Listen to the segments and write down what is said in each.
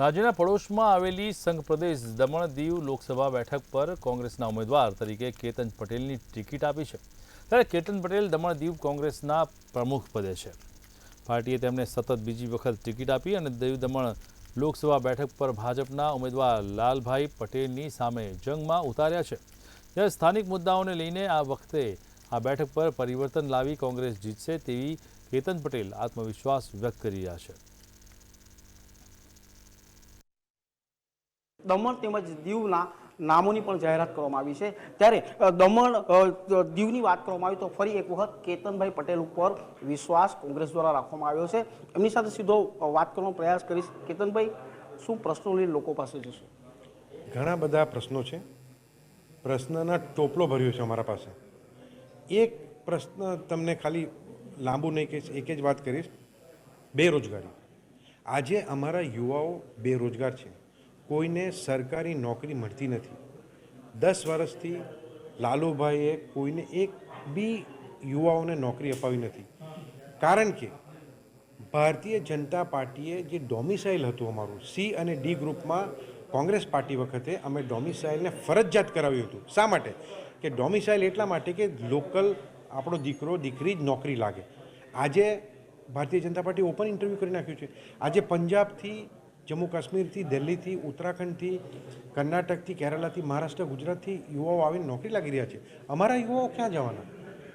રાજ્યના પડોશમાં આવેલી સંઘ પ્રદેશ દમણ દીવ લોકસભા બેઠક પર કોંગ્રેસના ઉમેદવાર તરીકે કેતન પટેલની ટિકિટ આપી છે। ત્યારે કેતન પટેલ દમણ દીવ કોંગ્રેસના પ્રમુખ પદે છે। પાર્ટીએ તેમને સતત બીજી વખત ટિકિટ આપી અને દીવ દમણ લોકસભા બેઠક પર ભાજપના ઉમેદવાર લાલભાઈ પટેલની સામે જંગમાં ઉતાર્યા છે। ત્યારે સ્થાનિક મુદ્દાઓને લઈને આ વખતે આ બેઠક પર પરિવર્તન લાવી કોંગ્રેસ જીતશે તેવી કેતન પટેલ આત્મવિશ્વાસ વ્યક્ત કરી રહ્યા છે। દમણ તેમજ દીવના નામોની પણ જાહેરાત કરવામાં આવી છે। ત્યારે દમણ દીવની વાત કરવામાં આવી તો ફરી એક વખત કેતનભાઈ પટેલ ઉપર વિશ્વાસ કોંગ્રેસ દ્વારા રાખવામાં આવ્યો છે। એમની સાથે સીધો વાત કરવાનો પ્રયાસ કરીશ। કેતનભાઈ, શું પ્રશ્નો લઈને લોકો પાસે જશે? ઘણા બધા પ્રશ્નો છે, પ્રશ્નના ટોપલો ભર્યો છે અમારા પાસે। એક પ્રશ્ન તમને ખાલી લાંબુ નહીં કહીશ, એક જ વાત કરીશ, બેરોજગારી। આજે અમારા યુવાઓ બેરોજગાર છે, કોઈને સરકારી નોકરી મળતી નથી। 10 વર્ષથી લાલુભાઈએ કોઈને એક બી યુવાઓને નોકરી અપાવી નથી, કારણ કે ભારતીય જનતા પાર્ટીએ જે ડોમિસાઇલ હતું અમારું સી અને ડી ગ્રુપમાં કોંગ્રેસ પાર્ટી વખતે અમે ડોમિસાઇલને ફરજિયાત કરાવ્યું હતું। શા માટે? કે ડોમિસાઇલ એટલા માટે કે લોકલ આપણો દીકરો દીકરી જ નોકરી લાગે। આજે Bharatiya Janata party open interview કરી નાખ્યું છે। આજે પંજાબથી, જમ્મુ કાશ્મીરથી, દિલ્હીથી, ઉત્તરાખંડથી, કર્ણાટકથી, કેરલાથી, મહારાષ્ટ્ર, ગુજરાતથી યુવાઓ આવીને નોકરી લાગી રહ્યા છે। અમારા યુવાઓ ક્યાં જવાના?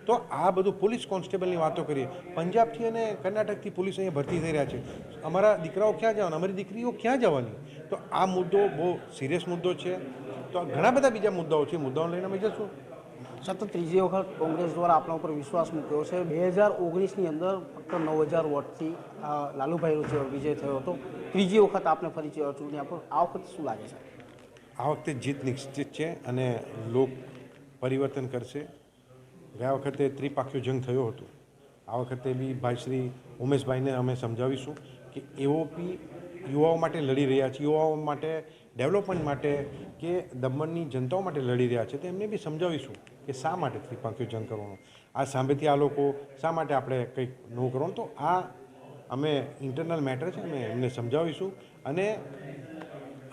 તો આ બધું પોલીસ કોન્સ્ટેબલની વાતો કરીએ, પંજાબથી અને કર્ણાટકથી પોલીસ અહીંયા ભરતી થઈ રહ્યા છે, અમારા દીકરાઓ ક્યાં જવાના? અમારી દીકરીઓ ક્યાં જવાની? તો આ મુદ્દો બહુ સિરિયસ મુદ્દો છે। તો ઘણા બધા બીજા મુદ્દાઓ છે, મુદ્દાઓ લઈને અમે જશું। સતત ત્રીજી વખત કોંગ્રેસ દ્વારા આપણા ઉપર વિશ્વાસ મૂક્યો છે। 2019ની અંદર ફક્ત 9000 વોટથી લાલુભાઈનો વિજય થયો હતો। ત્રીજી વખત આપને ફરી ચૂંટણી આપો, આ વખતે શું લાગે છે? આ વખતે જીત નિશ્ચિત છે અને લોક પરિવર્તન કરશે। ગયા વખતે ત્રિપાખ્યો જંગ થયો હતો, આ વખતે બી ભાઈ શ્રી ઉમેશભાઈને અમે સમજાવીશું કે એઓ બી યુવાઓ માટે લડી રહ્યા છે, યુવાઓ માટે ડેવલપમેન્ટ માટે કે દમણની જનતાઓ માટે લડી રહ્યા છે, તો એમને બી સમજાવીશું કે શા માટે ત્રિપાખ્યો જંગ કરવાનો, આ સામેથી આ લોકો શા માટે આપણે કંઈક નવું કરવાનું। તો આ અમે ઇન્ટરનલ મેટર છે, અમે એમને સમજાવીશું। અને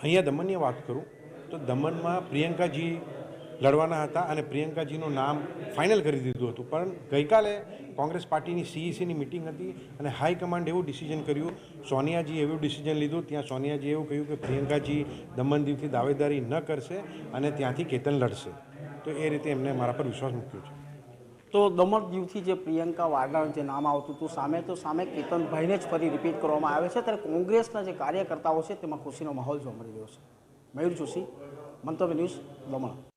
અહીંયા દમણની વાત કરું તો દમણમાં પ્રિયંકાજી લડવાના હતા અને પ્રિયંકાજીનું નામ ફાઇનલ કરી દીધું હતું, પણ ગઈકાલે કોંગ્રેસ પાર્ટીની સીઈસીની મિટિંગ હતી અને હાઈકમાન્ડ એવું ડિસિઝન કર્યું, સોનિયાજી એવું ડિસિઝન લીધું, ત્યાં સોનિયાજી એવું કહ્યું કે પ્રિયંકાજી દમણ દીવથી દાવેદારી ન કરશે અને ત્યાંથી કેતન લડશે। તો એ રીતે એમને મારા પર વિશ્વાસ મૂક્યો છે। તો દમણ દીવથી જે પ્રિયંકા વાડલાનું જે નામ આવતું હતું સામે કેતનભાઈને જ ફરી રિપીટ કરવામાં આવે છે। ત્યારે કોંગ્રેસના જે કાર્યકર્તાઓ છે તેમાં ખુશીનો માહોલ જોવા મળી રહ્યો છે। મયુર જોશી, મંતવ્ય ન્યૂઝ, દમણ।